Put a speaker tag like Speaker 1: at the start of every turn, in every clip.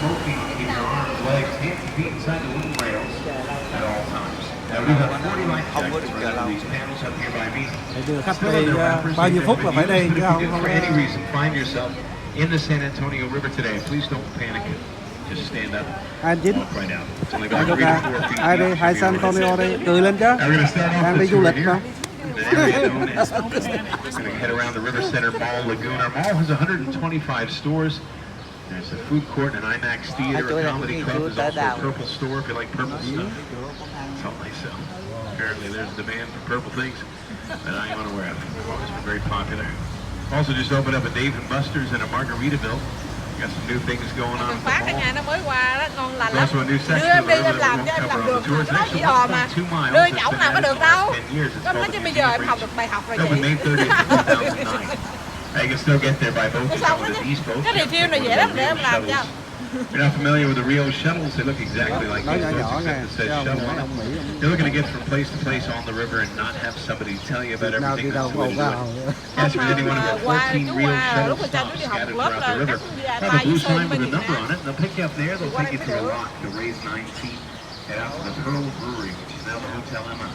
Speaker 1: smoking, keep your arms, legs, hands and feet inside the wooden rails at all times. Now we've got 40 life jackets running these panels up here by me.
Speaker 2: Đưa khách đi bao nhiêu phút là phải đi chứ không
Speaker 1: For any reason, find yourself in the San Antonio River today. Please don't panic. Just stand up.
Speaker 2: Anh Chính,
Speaker 1: Walk right out. It's only
Speaker 2: ai
Speaker 1: about 3 to 4 feet.
Speaker 2: ai đi, hai San Antonio đi, cười lên chứ, đang đi du lịch mà.
Speaker 1: The area known as going to head around the River Center Mall Lagoon. Our mall has 125 stores. There's a food court, an IMAX theater, a comedy club. There's also a purple store if you like purple stuff. That's all they sell. Apparently there's demand for purple things that I am unaware of. They've always been very popular. Also just opened up a Dave & Buster's in a Margaritaville. Got some new things going on at the
Speaker 3: Phát ở nhà nó mới qua đó, ngon lành lắm. Đưa em đi em làm cho em làm được, cái đó chỉ đò mà. Đưa chổng làm có được đâu. Có nói chứ bây giờ em học được bài học rồi chị.
Speaker 1: You can still get there by boat.
Speaker 3: Cái review này dễ lắm để em làm cho.
Speaker 1: You're not familiar with the Rio shuttles? They look exactly like these boats, except it says shuttle on them. You're looking to get from place to place on the river and not have somebody tell you about everything that's the way to do it. Yes, we did any one of our 14 Rio shuttle stops scattered throughout the river. Have a blue sign with a number on it, and they'll pick you up there. They'll take you to a rock to raise 19, head out to the Pearl Brewery, which is now the Hotel Emma.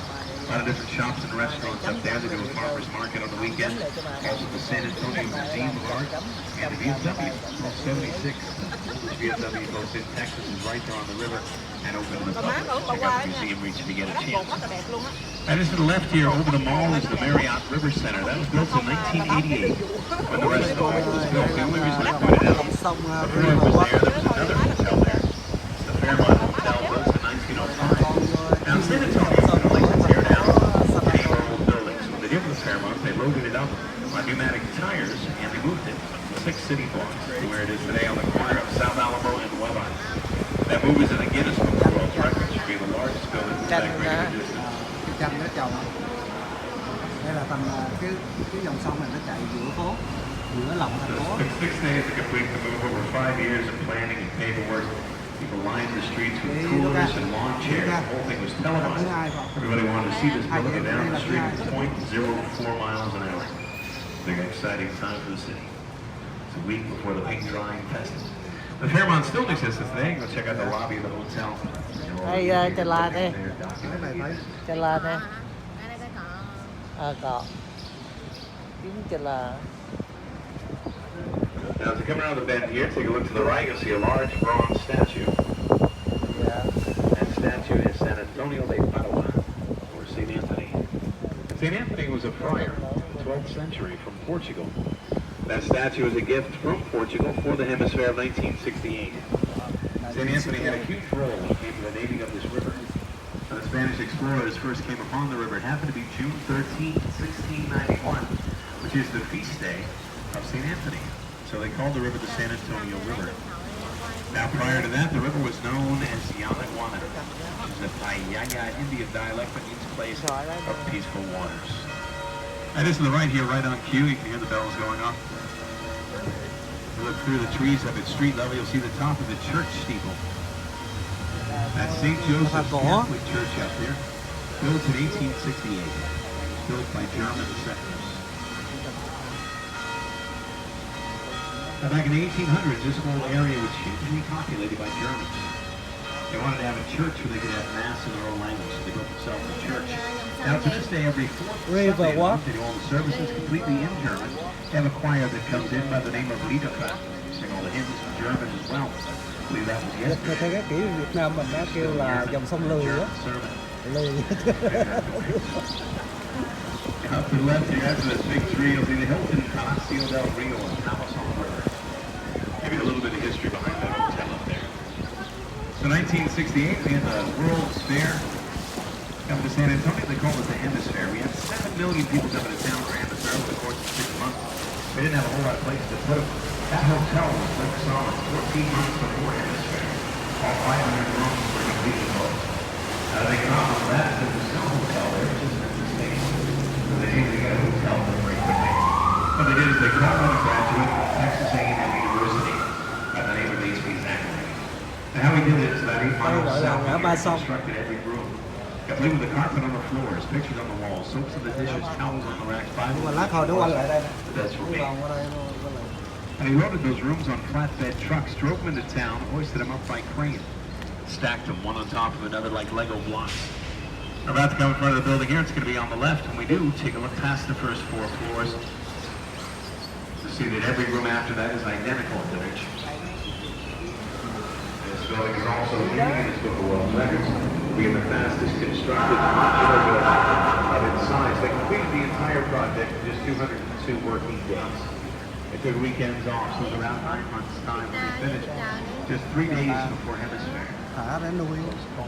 Speaker 1: A lot of different shops and restaurants up there. They do a farmer's market on the weekend. Also the San Antonio Museum of Art and the VFW. 76, which VFW both in Texas is right there on the river and open to the public. Check out the museum reach if you get a chance. And just to the left here, over the mall, is the Marriott River Center. That was built in 1988 when the rest of the mall was built. The only reason I pointed out, before it was there, there was another hotel there. The Fairmont Hotel built in 1905. Now San Antonio Fairmont, they loaded it up on pneumatic tires and they moved it 6 city blocks to where it is today on the corner of South Alamo and Webber. That move is in a Guinness Book of World Records to be the largest building with that great distance.
Speaker 2: Chanh nó trồng. Đây là tầm cái dòng sông này nó chạy giữa phố, giữa lòng thành phố.
Speaker 1: It took 6 days to complete the move, over 5 years of planning and paperwork. People lined the streets with coolers and lawn chairs. The whole thing was televised. Everybody wanted to see this building go down the street at 0.04 miles an hour. Big exciting time for the city. It's a week before the paint drying festival. The Fairmont still exists today. Go check out the lobby of the hotel.
Speaker 2: Đây Trà La đây. Trà La đây. Có. Tiếng Trà La.
Speaker 1: Now, as you come around the bend here, take a look to the right, you'll see a large bronze statue.
Speaker 2: Yeah.
Speaker 1: That statue is San Antonio de Padua, or St. Anthony. St. Anthony was a friar in the 12th century from Portugal. That statue is a gift from Portugal for the hemisphere of 1968. St. Anthony had a huge role in the naming of this river. When the Spanish explorers first came upon the river, it happened to be June 13, 1691, which is the feast day of St. Anthony. So they called the river the San Antonio River. Now prior to that, the river was known as Yanaguana, which is a Tayaya Indian dialect that means place of peaceful waters. And this to the right here, right on cue, you can hear the bells going off. You look through the trees up at street level, you'll see the top of the church steeple. That's St. Joseph's Catholic Church up there, built in 1868, built by German settlers. Now, back in the 1800s, this whole area was hugely populated by Germans. They wanted to have a church where they could have mass in their own language, so they built themselves a church. Now, to this day, every fourth Sunday month, they do all the services completely in German. They have a choir that comes in by the name of Liederkraft. They sing all the hymns in German as well. I believe that was yesterday.
Speaker 2: Theo cái kiểu Việt Nam mình đã kêu là dòng sông Lười á. Lười.
Speaker 1: Up to the left here, after this big tree, you'll see the Hilton Palacio del Rio and Palace on the river. Maybe a little bit of history behind that hotel up there. So 1968, we had the World's Fair come to San Antonio. They called it the Hemisphere. We had 7 million people coming to town for Hemisphere over the course of 6 months. We didn't have a whole lot of places to put them. That hotel was like solid 14 months before Hemisphere. All 500 rooms were completely booked. They came out with that, there was no hotel there, it was just an station. So they needed to get a hotel there very quickly. What they did is they called on a graduate from Texas A&M University by the name of H.B. Zachary. And how he did it is about 8 miles south of here, he constructed every room. Got laid with the carpet on the floors, pictures on the walls, soaps in the dishes, towels on the racks, Bibles on the floors. The beds were made. And he loaded those rooms on flatbed trucks, drove them into town, hoisted them up by crane, stacked them one on top of another like Lego blocks. We're about to come in front of the building here. It's going to be on the left. When we do, take a look past the first 4 floors to see that every room after that is identical in dimension. This building is also in the Guinness Book of World Records, being the fastest constructed modular building of its size. They completed the entire project in just 202 working days. They took weekends off, so it was around 9 months' time when they finished. Just 3 days before Hemisphere.
Speaker 2: Thả để nuôi cho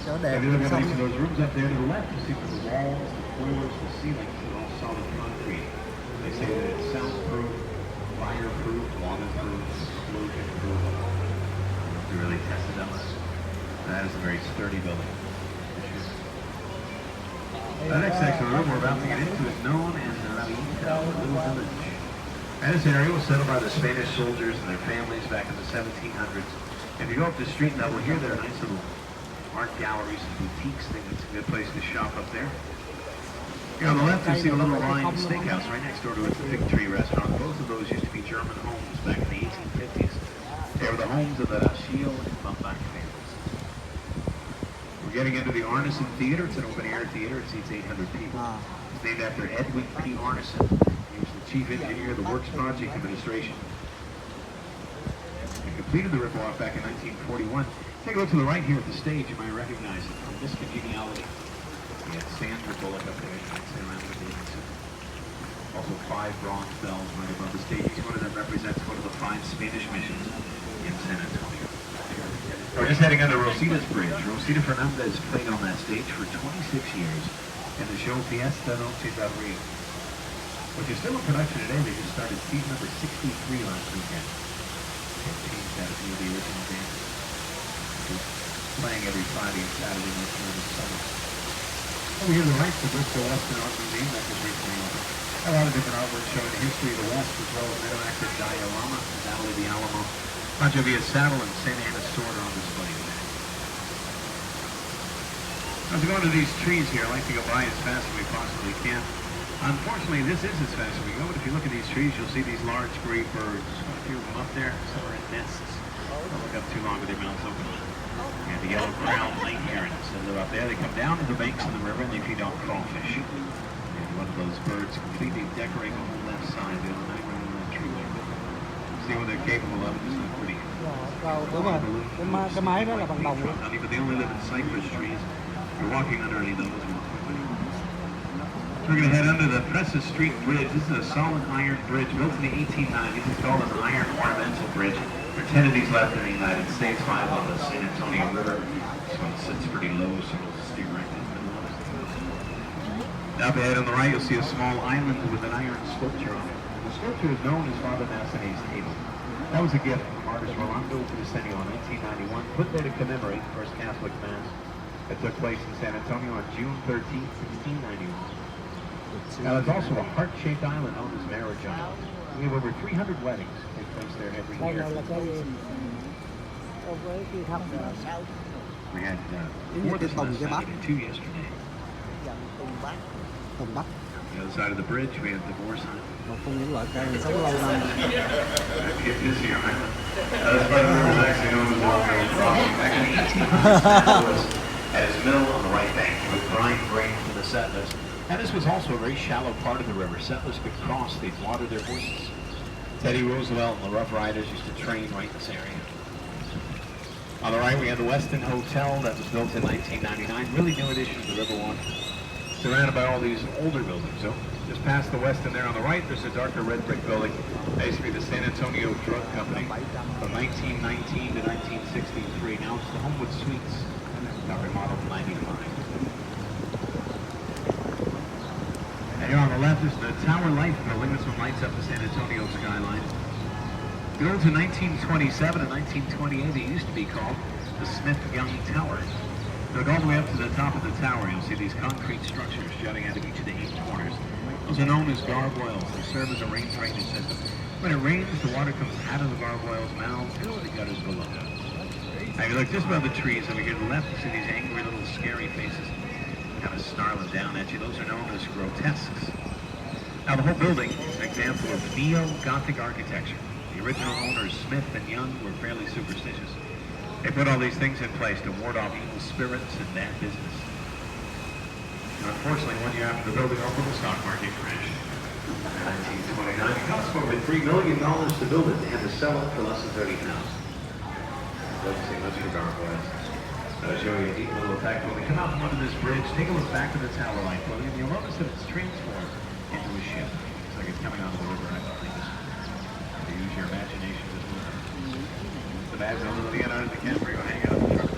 Speaker 1: If
Speaker 2: đẹp
Speaker 1: you look at
Speaker 2: xong.
Speaker 1: each of those rooms up there to the left, you see that the walls, the floors, the ceilings are all solid concrete. They say that it's soundproof, fireproof, waterproof, explosion-proof. We really tested on this. That is a very sturdy building. The next section of the room we're about to get into is known as the Ravita, the little village. And this area was settled by the Spanish soldiers and their families back in the 1700s. If you go up the street level here, there are nice little art galleries and boutiques. I think it's a good place to shop up there. Here on the left, you see a little Lion Steakhouse right next door to it, the Fig Tree Restaurant. Both of those used to be German homes back in the 1850s. They were the homes of the Raschiel and Bambach families. We're getting into the Arneson Theater. It's an open-air theater. It seats 800 people. It's named after Edwin P. Arneson. He was the chief engineer of the Works Project Administration. They completed the ripoff back in 1941. Take a look to the right here at the stage. You might recognize it from This Congeniality. We had Sandra Bullock up there. You might say around the Davidson. Also 5 bronze bells right above the stage. Each one of them represents one of the 5 Spanish missions in San Antonio. We're just heading under Rosita's Bridge. Rosita Fernandez played on that stage for 26 years in the show Fiesta Noche del Rio, which is still in production today. They just started season number 63 last weekend. They changed that a few of the original dances. Playing every Friday and Saturday night for the summer. Over here to the right, the Bristol Western Art Museum that was recently opened. A lot of different artwork showing the history of the West, as well as an interactive diorama, the Battle of the Alamo, Pancho Villa's saddle, and Santa Anna's sword are on display today. As we go into these trees here, I like to go by as fast as we possibly can. Unfortunately, this is as fast as we go, but if you look at these trees, you'll see these large gray birds. A few of them up there, some are in nests. Don't look up too long with their mouths open. And the yellow-crowned lake herons that live up there. They come down to the banks of the river and they feed on crawfish. And one of those birds completely decorating the whole left side the other night running that treeway. See what they're capable of. It's not pretty.
Speaker 2: Đúng rồi. Cái máy đó là bằng đồng luôn.
Speaker 1: But they only live in cypress trees. You're walking underneath those. We're going to head under the Presses Street Bridge. This is a solid iron bridge built in the 1890s. It's called an iron ornamental bridge. There are 10 of these left in the United States, 5 on the San Antonio River. This one sits pretty low, so it'll steer right in the middle of it. Up ahead on the right, you'll see a small island with an iron sculpture on it. The sculpture is known as Father Massenet's table. That was a gift from artist Rolando Crisenio in 1991, put there to commemorate the first Catholic Mass that took place in San Antonio on June 13, 1691. Now, there's also a heart-shaped island known as Marriage Island. We have over 300 weddings take place there every year. We had 4 this last Saturday and 2 yesterday.
Speaker 2: Tùng Bắc.
Speaker 1: The other side of the bridge, we have Divorce Island.
Speaker 2: Một trong những loại cây sống lâu năm.
Speaker 1: This here island. This part of the river is actually known as Walker Crossing. Back in the 1800s, at its middle on the right bank, it would grind grain for the settlers. And this was also a very shallow part of the river. Settlers could cross, they'd water their horses. Teddy Roosevelt and the Rough Riders used to train right in this area. On the right, we have the Westin Hotel that was built in 1999. Really new addition to the Riverwalk. Surrounded by all these older buildings. So just past the Westin there on the right, there's a darker red brick building. Basically the San Antonio Drug Company from 1919 to 1963. Now it's the Homewood Suites. Got remodeled in 95. And here on the left is the Tower Life building. This one lights up the San Antonio skyline. Built in 1927 and 1928, it used to be called the Smith-Young Tower. Look all the way up to the top of the tower, you'll see these concrete structures jutting out of each of the 8 corners. Those are known as gargoyles. They serve as a rain drainage system. When it rains, the water comes out of the gargoyles' mouths into the gutters below. Now, if you look just above the trees over here to the left, you see these angry little scary faces kind of snarling down at you. Those are known as grotesques. Now, the whole building is an example of neo-Gothic architecture. The original owners, Smith and Young, were fairly superstitious. They put all these things in place to ward off evil spirits and bad business. And unfortunately, 1 year after the building opened, the stock market crashed. In 1929, it cost over $3 million to build it. They had to sell it for less than $30,000. Doesn't seem much for gargoyles. I'll show you a neat little effect. When we come out from under this bridge, take a look back to the tower light floating, and you'll notice that it's transformed into a ship. It's like it's coming out of the river, I believe. So use your imagination as well. The bags on the get out of the camper, go hang out in the truck.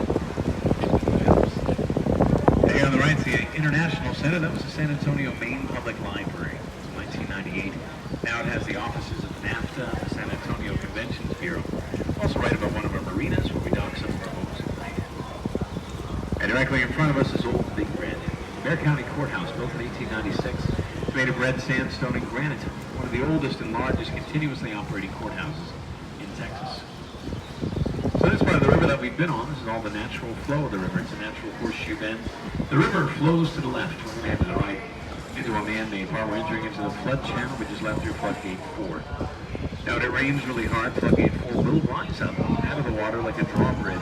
Speaker 1: Hey, on the right, the International Center. That was the San Antonio Main Public Library. 1998. Now it has the offices of NAFTA, the San Antonio Conventions Bureau. Also right above one of our marinas where we dock some of our boats at night. And directly in front of us is Old Big Red. Bear County Courthouse, built in 1896. It's made of red sandstone and granite. One of the oldest and largest continuously operating courthouses in Texas. So this part of the river that we've been on, this is all the natural flow of the river. It's a natural horseshoe bend. The river flows to the left, we're going to head to the right, into a man-made part. We're entering into the flood channel. We just left through floodgate 4. Now, when it rains really hard, floodgate 4 will rise up out of the water like a drawbridge.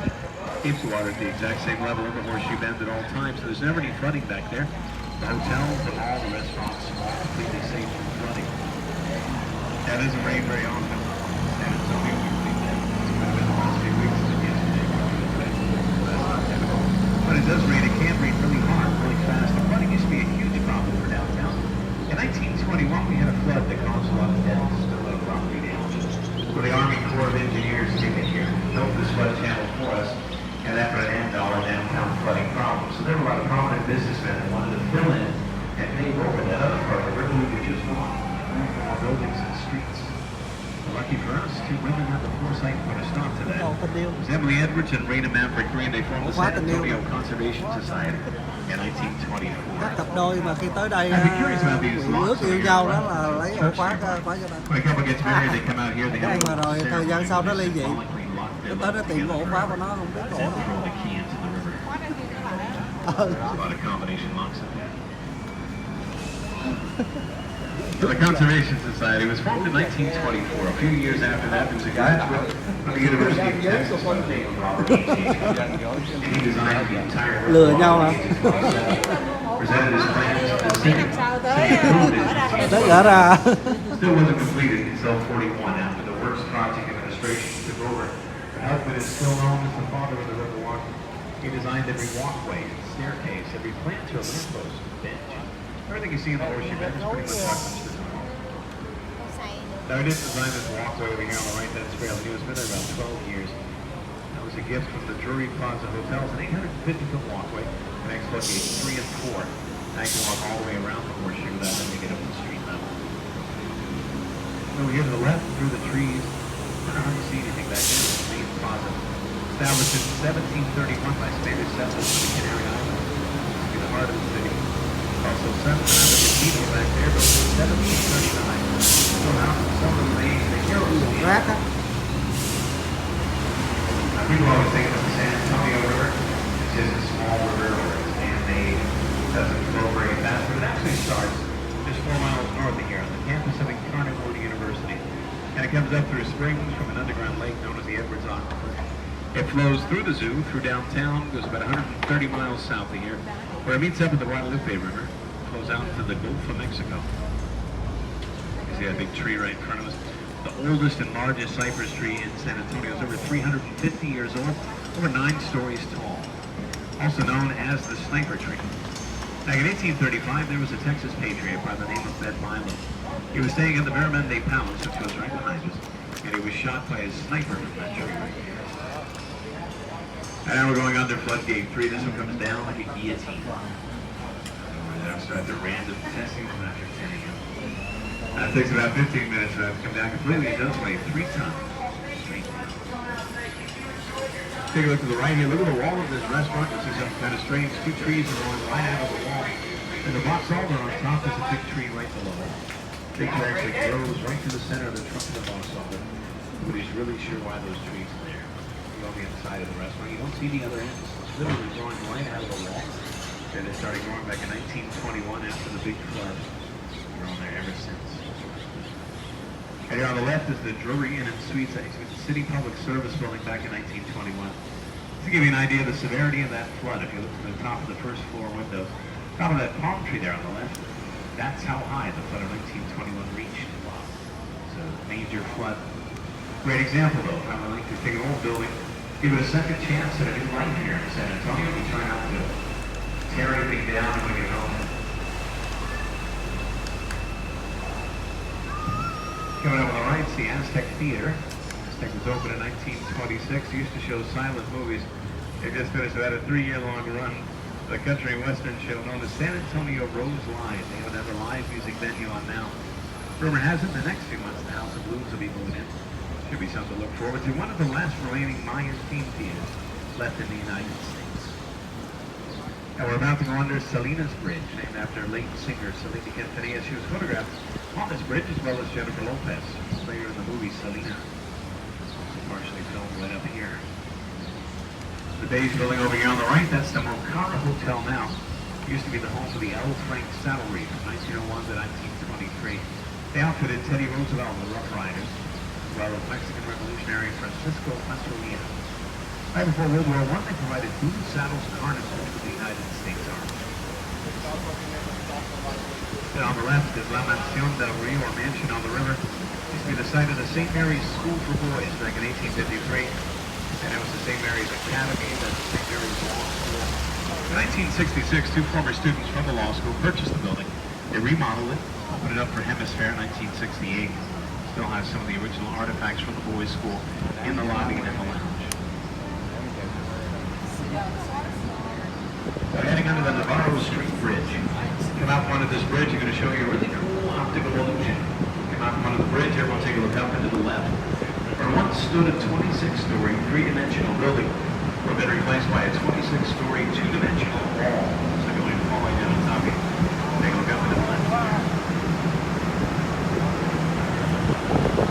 Speaker 1: Keeps the water at the exact same level in the horseshoe bend at all times, so there's never any flooding back there. The hotels, the mall, the restaurants, all completely safe from flooding. That doesn't rain very often. San Antonio, we believe that. It's been the last few weeks and yesterday. But it does rain. It can rain really hard, really fast. The flooding used to be a huge problem for downtown. In 1921, we had a flood that caused a lot of deaths, a lot of property damage. So the Army Corps of Engineers came in here, built this flood channel for us, and that put an end to all our downtown flooding problems. So there were a lot of prominent businessmen that wanted to fill in and pave over that other part of the river we could just walk. More buildings and streets. Lucky for us, 2 women had the foresight to put a stop to that. It was Emily Edwards and Raina Maverick Green. They formed the San Antonio Conservation Society in 1924.
Speaker 2: Các cặp đôi mà khi tới đây
Speaker 1: I'd be curious about these
Speaker 2: ước
Speaker 1: lots
Speaker 2: yêu nhau đó là lấy ổ khóa cho
Speaker 1: When a couple gets married, they come out here, they have
Speaker 2: mà rồi thời gian sau nó ly dị,
Speaker 1: symbolically lock
Speaker 2: cái
Speaker 1: them
Speaker 2: tới
Speaker 1: up.
Speaker 2: nó tìm ổ khóa của nó không biết ổ
Speaker 1: Then
Speaker 2: đâu.
Speaker 1: throw the key into the river. There's a lot of combination locks in there. So the Conservation Society was formed in 1924. A few years after that, there was a graduate from the University of Texas by the name of Robert E. And he designed the entire
Speaker 2: Lừa nhau hả?
Speaker 1: presented his plans to the city.
Speaker 3: Sao tới
Speaker 1: City approved it.
Speaker 2: Tới gỡ ra.
Speaker 1: Still wasn't completed until 41 after the Works Project Administration took over. Elfman is still known as the father of the Riverwalk. He designed every walkway, staircase, every planter, lamppost, bench. Everything you see in the horseshoe bend is pretty much Elfman's design. Now, he didn't design this walkway over here on the right, that's trail. He was been there about 12 years. That was a gift from the Drury Plaza Hotels, an 850-foot walkway connects floodgates 3 and 4. Now you can walk all the way around the horseshoe without having to get up to street level. Over here to the left, through the trees, I don't hardly see anything back there. The main plaza, established in 1731 by Spanish settlers of the Canary Islands, to be the heart of the city. Also, San Fernando Cathedral back there, built in 1739. So now, some of the heroes of the
Speaker 2: Rác á.
Speaker 1: Now, people always think of the San Antonio River as just a small river where it's man-made, doesn't flow very fast, but it actually starts just 4 miles north of here on the campus of Incarnate University. And it comes up through springs from an underground lake known as the Edwards Aquifer. It flows through the zoo, through downtown, goes about 130 miles south of here, where it meets up with the Guadalupe River, flows out to the Gulf of Mexico. You see that big tree right in front of us? The oldest and largest cypress tree in San Antonio is over 350 years old, over 9 stories tall. Also known as the sniper tree. Back in 1835, there was a Texas patriot by the name of Ben Milo. He was staying in the Barramende Palace, which goes right behind us, and he was shot by a sniper from that tree right here. And now we're going under floodgate 3. This one comes down like a guillotine. We're now start the random testing from after 10 a.m. That takes about 15 minutes for that to come down completely. It does weigh 3 tons. Straight down. Take a look to the right here. Look at the wall of this restaurant. This is something kind of strange. 2 trees are going right out of the wall. And the box alder on top is a big tree right below it. Big tree actually grows right to the center of the trunk of the box alder. Nobody's really sure why those trees are there. You go on the inside of the restaurant, you don't see the other ends. It's literally growing right out of the wall. And it started growing back in 1921 after the big flood. grown there ever since. And here on the left is the Drury Inn and Suites, City Public Service building back in 1921. To give you an idea of the severity of that flood, if you look from the top of the first floor window, top of that palm tree there on the left, that's how high the flood of 1921 reached. It's a major flood. Great example, though, how we like to take an old building, give it a second chance at a new life here in San Antonio. We try not to tear everything down when we get home. Coming up on the right, it's the Aztec Theater. Aztec was opened in 1926. Used to show silent movies. They just finished about a 3-year-long run. The country western show known as San Antonio Rose Live. They have a live music venue on now. Rumor has it, the next few months, the House of Blues will be moving in. Should be something to look forward to. One of the last remaining Mayan theme theaters left in the United States. And we're about to go under Salinas Bridge, named after late singer Selena Quintanilla. She was photographed on this bridge, as well as Jennifer Lopez, later in the movie Selena. Partially filmed right up here. The beige building over here on the right, that's the Mocara Hotel now. It used to be the home of the L. Frank Saddlery from 1901 to 1923. They outfitted Teddy Roosevelt and the Rough Riders, as well as Mexican revolutionary Francisco Pasolina. Right before World War I, they provided food, saddles, and harnesses to the United States Army. And on the left is La Mansión del Rio, or Mansion on the River. It used to be the site of the St. Mary's School for Boys back in 1853. And it was the St. Mary's Academy, then the St. Mary's Law School. In 1966, 2 former students from the law school purchased the building. They remodeled it, opened it up for Hemisphere in 1968. Still has some of the original artifacts from the boys' school in the lobby and in the lounge. We're heading under the Navarro Street Bridge. Come out from under this bridge, you're going to show you a really cool optical illusion. Come out from under the bridge, everyone take a look up into the left. Where once stood a 26-story, 3-dimensional building, would have been replaced by a 26-story, 2-dimensional wall. So going falling down on top of you. Take a look up into the left.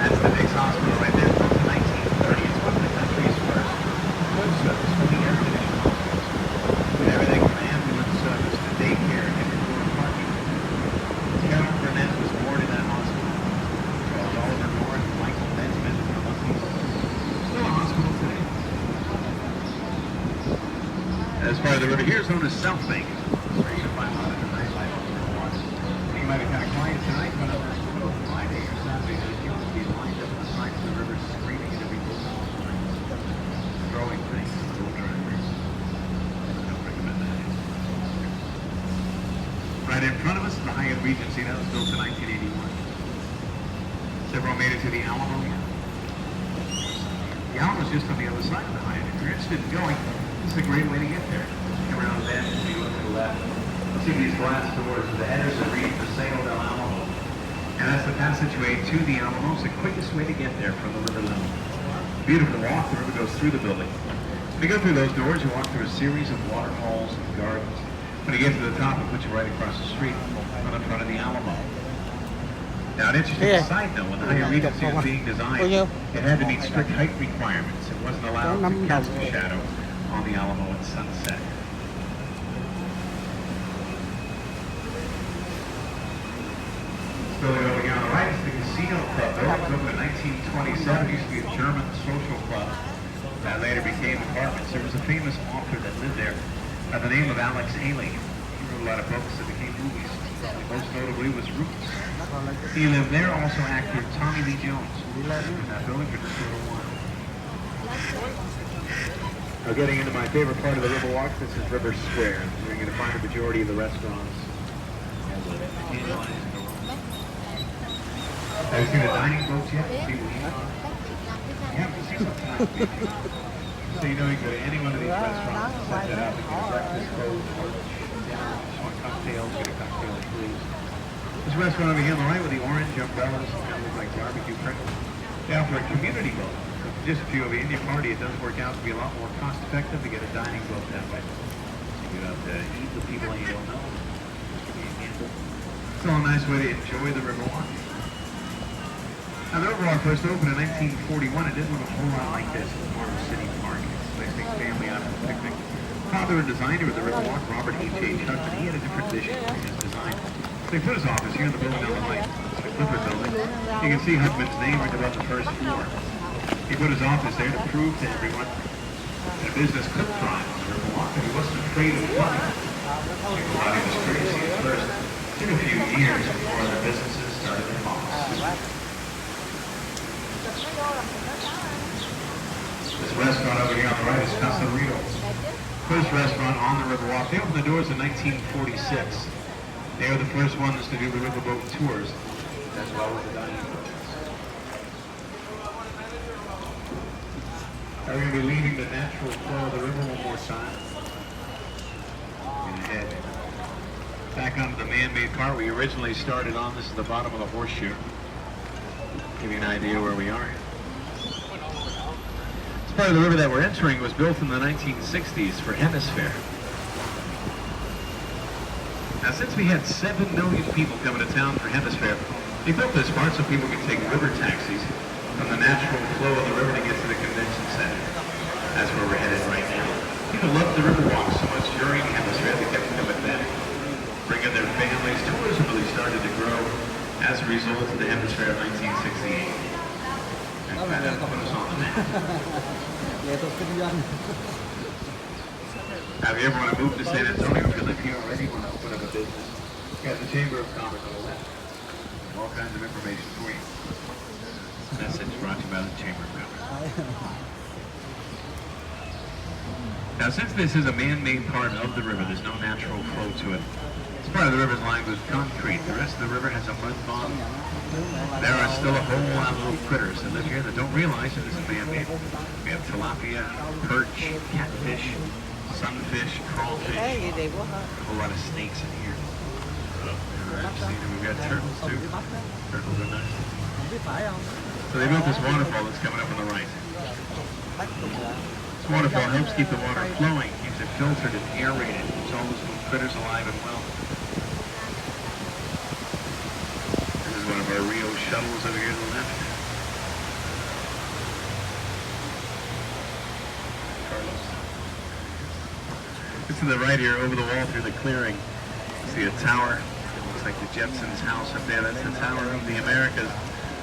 Speaker 1: That's the Dix Hospital right there, built in 1930. It's one of the country's first full-service, fully air-conditioned hospitals. With everything from ambulance service to daycare and indoor parking. Kevin Burnett was born in that hospital. Charles Oliver North, Michael Benjamin from the still a hospital today. As part of the river, here's known as South Bank. Where you can find a lot of the nightlife on the river watch. You might be kind of quiet tonight, but on Friday or Saturday, you will be lined up on the side of the river screaming into people's homes, throwing things at the boat drivers. I don't recommend that. Right in front of us is the Hyatt Regency. That was built in 1981. Several made it to the Alamo. The Alamo's just on the other side of the Hyatt. If you're interested in going, this is a great way to get there. Come around the bend and you look to the left. See these glass doors with the headers that read Paseo del Alamo. And that's the passageway to the Alamo. It's the quickest way to get there from the river level. Beautiful walk. The river goes through the building. When you go through those doors, you walk through a series of waterfalls and gardens. When you get to the top, it puts you right across the street on the front of the Alamo. Now, an interesting side note, when the Hyatt Regency was being designed, it had to meet strict height requirements. It wasn't allowed to cast a shadow on the Alamo at sunset. Building over here on the right is the Casino Club. It was opened in 1927. It used to be a German social club that later became apartments. There was a famous author that lived there by the name of Alex Haley. He wrote a lot of books that became movies. Most notably was Roots. He lived there, also actor Tommy Lee Jones. He lived in that building for just a little while. Now getting into my favorite part of the Riverwalk, this is River Square. You're going to find a majority of the restaurants. Have you seen the dining boats yet? People eat? You haven't seen them tonight. So you know you can go to any one of these restaurants, set that up, and get a breakfast boat, lunch, dinner, want cocktails, get a cocktail and cruise. This restaurant over here on the right with the orange umbrellas that look like barbecue Pringles. They offer a community boat. Just a few of you in your party, it does work out to be a lot more cost effective to get a dining boat that way. You have to eat with people that you don't know. It's all a nice way to enjoy the Riverwalk. Now, the Riverwalk first opened in 1941. It didn't look a whole lot like this. It was more of a city park. It's a nice big family out for a picnic. Father and designer of the Riverwalk, Robert H.H. Hudson, he had a different vision in his design. They put his office here in the building on the right. It's the Clipper building. You can see Hubman's name right above the first floor. He put his office there to prove to everyone that a business could thrive on the Riverwalk, and he wasn't afraid of money. He was courtesy at first. It took a few years before the businesses started to follow. This restaurant over here on the right is Casa Rito. First restaurant on the Riverwalk. They opened the doors in 1946. They were the first ones to do the riverboat tours, as well as the dining rooms. We're going to be leaving the natural flow of the river one more time. And head back onto the man-made part we originally started on. This is the bottom of the horseshoe. Give you an idea where we are. This part of the river that we're entering was built in the 1960s for Hemisphere. Now, since we had 7 million people coming to town for Hemisphere, they built this part so people could take river taxis from the natural flow of the river to get to the convention center. That's where we're headed right now. People loved the Riverwalk so much during Hemisphere, they kept coming back, bringing their families. Tourism really started to grow as a result of the Hemisphere of 1968. And kind of put us on the map. Now, if you ever want to move to San Antonio, if you live here already, want to open up a business, you got the Chamber of Commerce on the left. All kinds of information for you. Message brought to you by the Chamber of Commerce. Now, since this is a man-made part of the river, there's no natural flow to it. This part of the river is lined with concrete. The rest of the river has a mud bottom. There are still a whole lot of little critters that live here that don't realize that this is man-made. We have tilapia, perch, catfish, sunfish, crawfish, a whole lot of snakes in here. We've got turtles too. Turtles are nice. So they built this waterfall that's coming up on the right. This waterfall helps keep the water flowing, keeps it filtered and aerated, keeps all those little critters alive and well. This is one of our Rio shuttles over here to the left. To the right here, over the wall through the clearing, you see a tower. It looks like the Jetsons' house up there. That's the Tower of the Americas.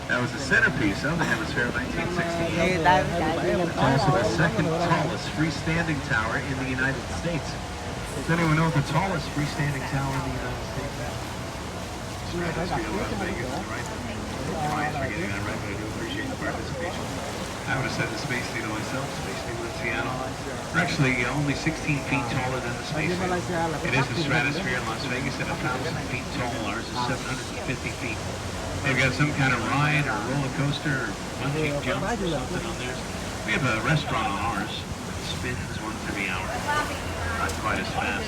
Speaker 1: That was the centerpiece of the Hemisphere of 1968. It's also the second tallest freestanding tower in the United States. Does anyone know the tallest freestanding tower in the United States? Stratosphere, Las Vegas, right? Thanks for getting that right, but I do appreciate the participation. I would have said the Space Needle myself, Space Needle in Seattle. We're actually only 16 feet taller than the Space Needle. It is the Stratosphere in Las Vegas at 1,000 feet tall. Ours is 750 feet. They've got some kind of ride or roller coaster or bungee jump or something on there. We have a restaurant on ours that spins once every hour. Not quite as fast.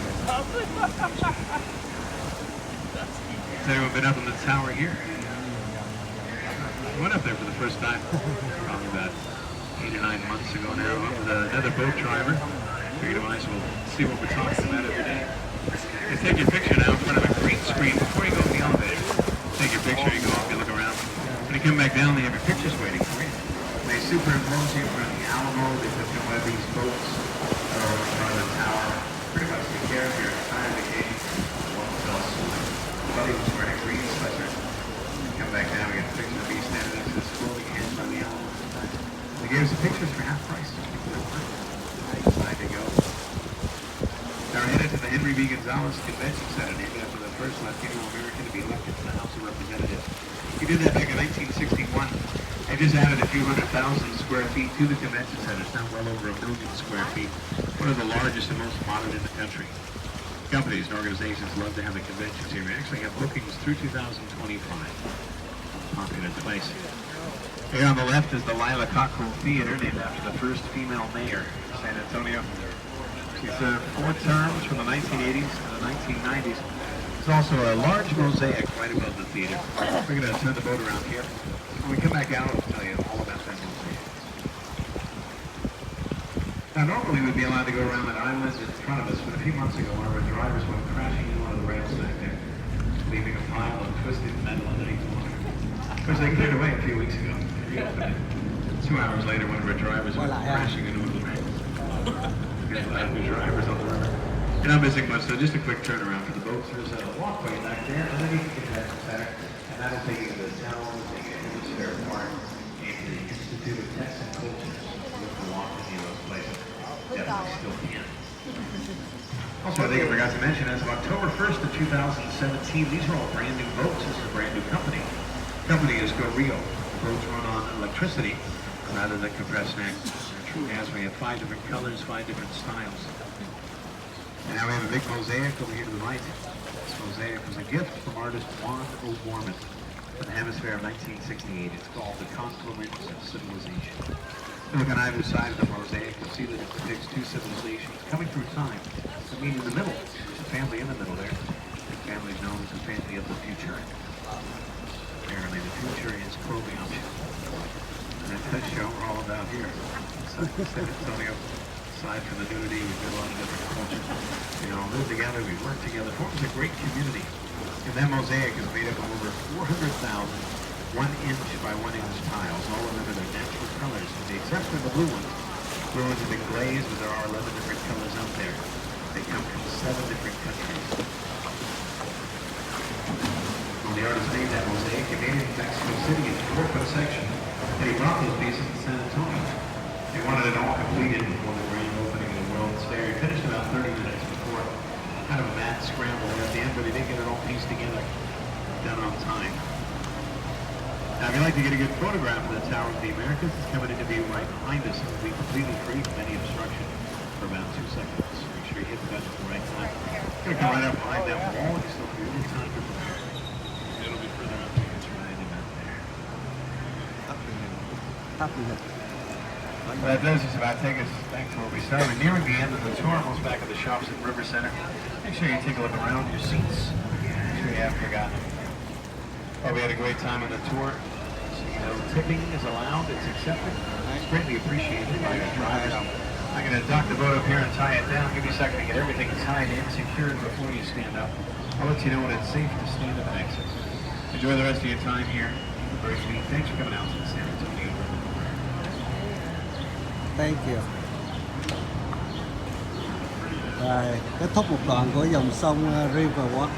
Speaker 1: Has anyone been up in the tower here? I went up there for the first time, probably about 8 or 9 months ago now, up with another boat driver. Figured I might as well see what we're talking about every day. You take your picture now in front of a green screen before you go in the elevator. Take your picture, you go up, you look around. When you come back down, they have your pictures waiting for you. They superimpose you from the Alamo. They put you on one of these boats over in front of the tower. Pretty much take care of your entire vacation. Buddy was wearing a green sweater. Come back down, we get a picture of me standing next to this floating head by the Alamo. They gave us the pictures for half price. Decided to go. Now we're headed to the Henry B. Gonzalez Convention Center, named after the first Latino American to be elected to the House of Representatives. He did that back in 1961. They just added a few 100,000 square feet to the convention center. It's now well over 1 million square feet. One of the largest and most modern in the country. Companies and organizations love to have the conventions here. We actually have bookings through 2025. Popular place. Here on the left is the Lila Cockrell Theater, named after the first female mayor of San Antonio. She served 4 terms from the 1980s to the 1990s. There's also a large mosaic right above the theater. We're going to turn the boat around here. When we come back out, I'll tell you all about that mosaic. Now, normally we'd be allowed to go around that island in front of us, but a few months ago, one of our drivers went crashing into one of the rails back there, leaving a pile of twisted metal underneath the water. Of course, they cleared away a few weeks ago. 2 hours later, one of our drivers went crashing into one of the rails. The drivers on the river. You're not missing much, so just a quick turnaround for the boats. There's a walkway back there underneath the convention center, and that'll take you to the town, take you to Hemisphere Park, and to the Institute of Texts and Cultures. You have to walk to any of those places. Definitely still can. Also, I think I forgot to mention, as of October 1st of 2017, these are all brand new boats. This is a brand new company. The company is Go Rio. The boats run on electricity rather than compressed natural gas. We have 5 different colors, 5 different styles. And now we have a big mosaic over here to the right. This mosaic was a gift from artist Juan O'Gorman for the Hemisphere of 1968. It's called The Confluence of Civilization. Look on either side of the mosaic, you'll see that it depicts 2 civilizations coming through time. I mean, in the middle, there's a family in the middle there. The family is known as the family of the future. Apparently, the future is clothing option. And that does show we're all about here. So, San Antonio, aside from the nudity, we've got a lot of different cultures. We all live together, we work together, forms a great community. And that mosaic is made up of over 400,000 1-inch by 1-inch tiles, all of them in their natural colors, with the exception of the blue ones. Blue ones have been glazed, but there are 11 different colors out there. They come from 7 different countries. Well, the artist made that mosaic. He made it in Mexico City in 4-foot section, and he brought those pieces to San Antonio. They wanted it all completed before the grand opening of the World's Fair. He finished about 30 minutes before kind of a mad scramble at the end, but he did get it all pieced together, done on time. Now, if you'd like to get a good photograph of the Tower of the Americas, it's coming into view right behind us. It'll be completely free from any obstruction for about 2 seconds. Make sure you hit the button at the right time. It's going to come right up behind that wall. You still have a little time to prepare. It'll be further up to you. It's right about there.
Speaker 2: Tắt đi hết.
Speaker 1: Well, that does just about take us back to where we started. We're nearing the end of the tour, almost back at the shops at River Center. Make sure you take a look around your seats. Make sure you haven't forgotten. Well, we had a great time on the tour. So, you know, tipping is allowed, it's accepted. It's greatly appreciated by the drivers. I'm going to dock the boat up here and tie it down. Give you a second to get everything tied in, secured before you stand up. I'll let you know when it's safe to stand up and exit. Enjoy the rest of your time here. Very sweet. Thanks for coming out to the San Antonio.
Speaker 2: Thank you. Rồi, kết thúc một đoạn của dòng sông River Walk.